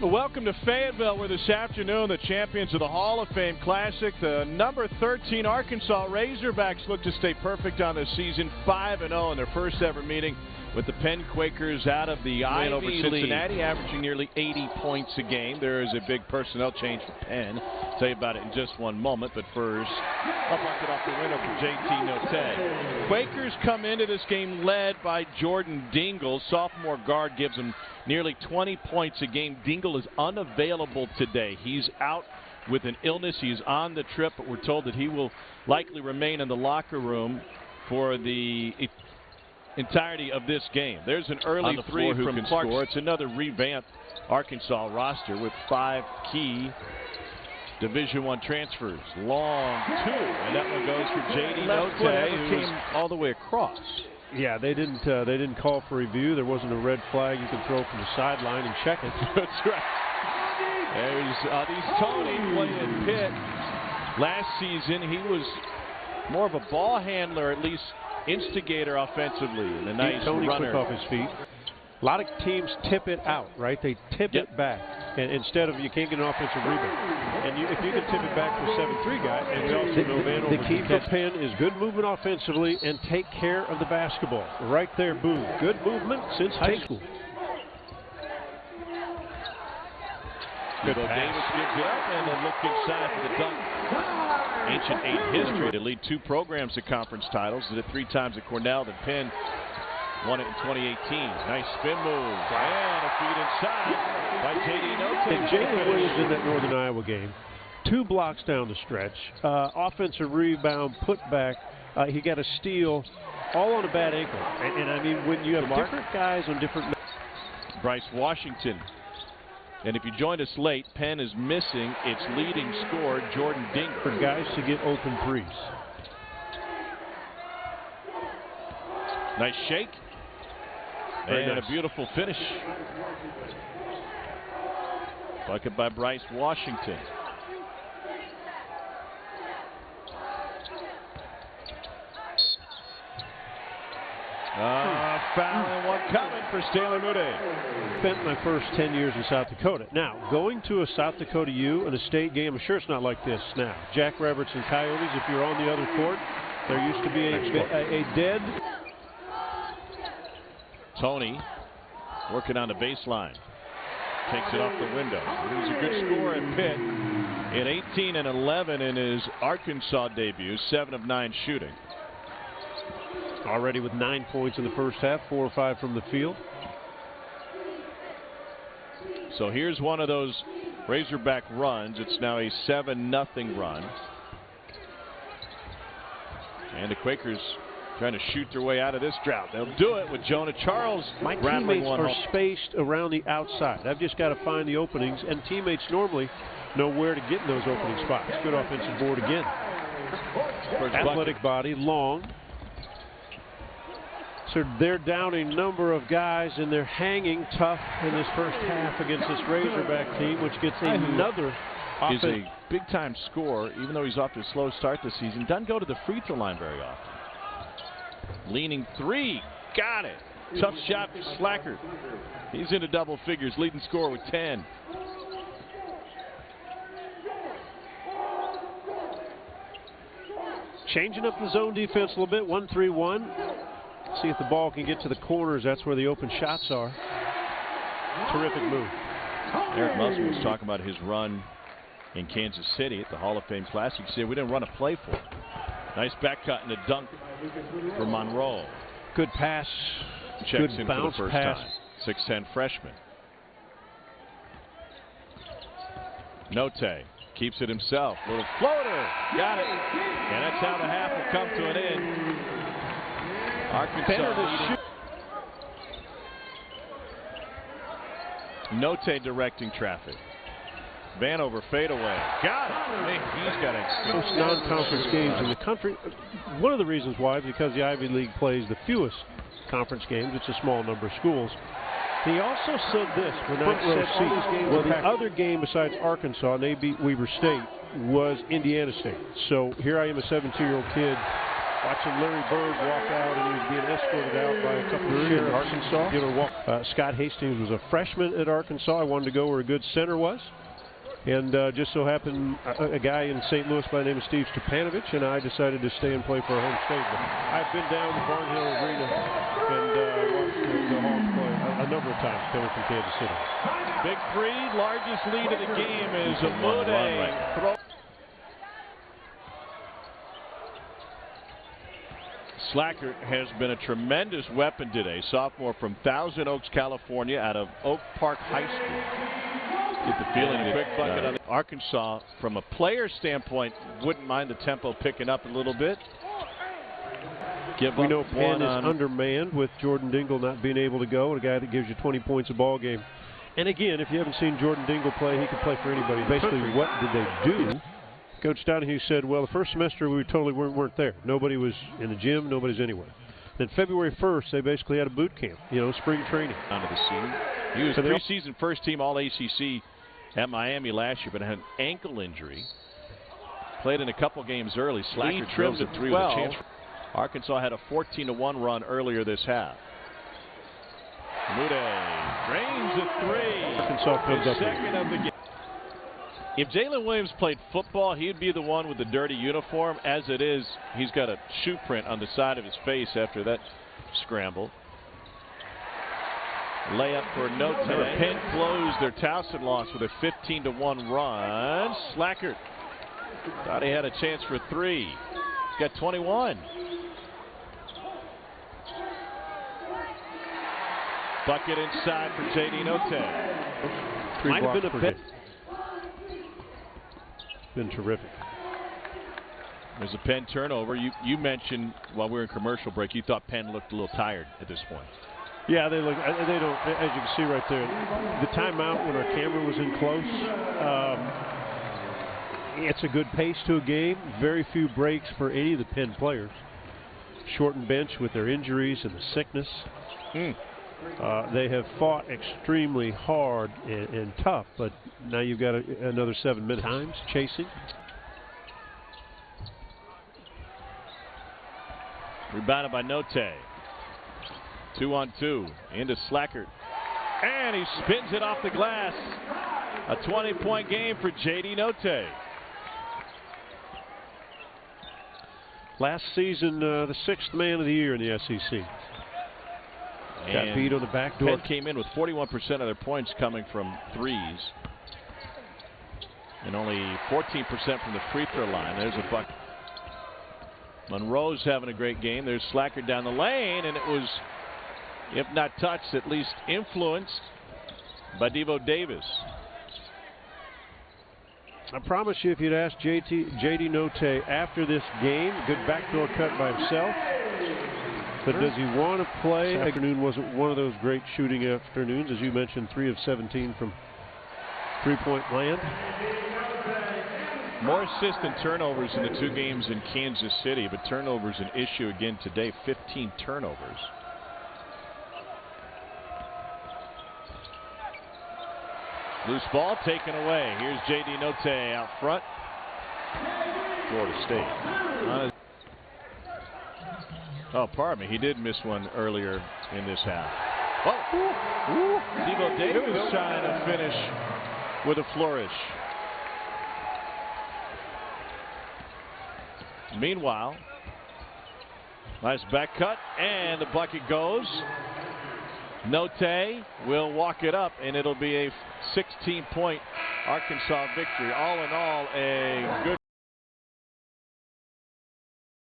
Welcome to Fayetteville, where this afternoon the champions of the Hall of Fame Classic, the number 13 Arkansas Razorbacks, look to stay perfect on this season, 5-0 in their first ever meeting with the Penn Quakers out of the Ivy over Cincinnati, League, averaging nearly 80 points a game. There is a big personnel change for Penn. I'll tell you about it in just one moment, but first, a bucket off the window for JT Notte. Quakers come into this game led by Jordan Dingle. Sophomore guard gives them nearly 20 points a game. Dingle is unavailable today. He's out with an illness. He's on the trip, but we're told that he will likely remain in the locker room for the entirety of this game. There's an early three from Clark. It's another revamped Arkansas roster with 5 key Division I transfers. Long two, and that one goes for J.D. Notte, who's all the way across. Yeah, they didn't call for review. There wasn't a red flag you can throw from the sideline and check it. That's right. There's Tony playing Pitt. Last season, he was more of a ball handler, at least instigator offensively, and a nice Tony runner. Quick off his feet. A lot of teams tip it out, right? They tip it back, and instead of you can't get an offensive rebound. And if you can tip it back for a 7-3 guy, and we also know Van the key for Penn is good movement offensively and take care of the basketball. Right there, boom. Good movement since high school. Good Davis gives it up, and then look inside for the dunk. Ancient 8 history to lead 2 programs to conference titles. Did it 3 times at Cornell. Then Penn won it in 2018. Nice spin move. And a feed inside by J.D. Notte. And Jalen Williams in that Northern Iowa game. 2 blocks down the stretch. Offensive rebound, put back. He got a steal, all on a bad ankle. And I mean, when you have different guys on different. Bryce Washington. And if you joined us late, Penn is missing its leading scorer, Jordan Dingle. For guys to get open threes. Nice shake. And nice. A beautiful finish. Bucket by Bryce Washington. Foul and one coming for Stanley Moody. Spent my first 10 years in South Dakota. Now, going to a South Dakota U and a state game, I'm sure it's not like this now. Jackrabbits and Coyotes, if you're on the other court, there used to be a dead. Tony working on the baseline. Takes it off the window. He's a good scorer at Pitt. In 18 and 11 in his Arkansas debut, 7 of 9 shooting. Already with 9 points in the first half, 4 or 5 from the field. So here's one of those Razorback runs. It's now a 7-0 run. And the Quakers trying to shoot their way out of this drought. They'll do it with Jonah Charles. My teammates are spaced around the outside. I've just got to find the openings, and teammates normally know where to get in those opening spots. Good offensive board again. Athletic body, long. So they're down a number of guys, and they're hanging tough in this first half against this Razorback team, which gets another offense. Is a big-time scorer, even though he's off to a slow start this season. Doesn't go to the free throw line very often. Leaning 3, got it. Tough shot for Slacker. He's into double figures, leading scorer with 10. Changing up the zone defense a little bit, 1-3-1. See if the ball can get to the corners. That's where the open shots are. Terrific move. Eric Musselman was talking about his run in Kansas City at the Hall of Fame Classic. He said we didn't run a play for him. Nice back cut and a dunk for Monroe. Good pass. Checks good in bounce for the first pass. time. 6'10" freshman. Notte keeps it himself. Little floater. Got it. And that's how the half will come to an end. Arkansas. Notte directing traffic. Vanover fadeaway. Got it. He's got it. Most non-conference games in the country. One of the reasons why is because the Ivy League plays the fewest conference games. It's a small number of schools. He also said this when I said well, the other game besides Arkansas, and they beat Weber State, was Indiana State. So here I am, a 17-year-old kid watching Larry Bird walk out, and he was being escorted out by a couple of sheriffs. Arkansas. Scott Hastings was a freshman at Arkansas. I wanted to go where a good center was. And just so happened a guy in St. Louis by the name of Steve Stepanovich, and I decided to stay and play for our home state. But I've been down to Barnhill Arena and watched the Hawks play a number of times coming from Kansas City. Big three, largest lead of the game is Amude. Slacker has been a tremendous weapon today. Sophomore from Thousand Oaks, California, out of Oak Park High School. Get the feeling a quick bucket on Arkansas, from a player standpoint, wouldn't mind the tempo picking up a little bit. We know Penn is undermanned with Jordan Dingle not being able to go, a guy that gives you 20 points a ball game. And again, if you haven't seen Jordan Dingle play, he can play for anybody. Basically, what did they do? Coach Donahue said, well, the first semester we totally weren't there. Nobody was in the gym, nobody's anywhere. Then February 1st, they basically had a boot camp, spring training. Onto the scene. He was preseason first team All-ACC at Miami last year, but had an ankle injury. Played in a couple games early. Slacker trimmed at 3 with a chance. Arkansas had a 14-1 run earlier this half. Amude drains a 3. Arkansas comes up second of the game. If Jalen Williams played football, he'd be the one with the dirty uniform. As it is, he's got a shoe print on the side of his face after that scramble. Layup for Note. Penn closed their Towson loss with a 15-1 run. Slacker thought he had a chance for 3. He's got 21. Bucket inside for J.D. Note. Might have been a bit. Been terrific. There's a Penn turnover. You mentioned while we were in commercial break, you thought Penn looked a little tired at this point. Yeah, they look. They don't. As you can see right there, the timeout when our camera was in close. It's a good pace to a game. Very few breaks for any of the Penn players. Shortened bench with their injuries and the sickness. They have fought extremely hard and tough, but now you've got another 7 minutes. Times chasing. Rebounded by Note. 2-on-2 into Slacker, and he spins it off the glass. A 20-point game for J.D. Note. Last season, the 6th man of the year in the SEC. Got beat on the back door. Penn came in with 41% of their points coming from threes, and only 14% from the free throw line. There's a bucket. Monroe's having a great game. There's Slacker down the lane, and it was, if not touched, at least influenced by Devo Davis. I promise you, if you'd asked J.D. Note after this game, good backdoor cut by himself. But does he want to play? This afternoon wasn't one of those great shooting afternoons. As you mentioned, 3 of 17 from three-point land. More assists than turnovers in the 2 games in Kansas City, but turnovers an issue again today. 15 turnovers. Loose ball taken away. Here's J.D. Note out front. Florida State. Oh, pardon me. He did miss one earlier in this half. Oh, Devo Davis trying to finish with a flourish. Meanwhile, nice back cut, and the bucket goes. Note will walk it up, and it'll be a 16-point Arkansas victory. All in all, a good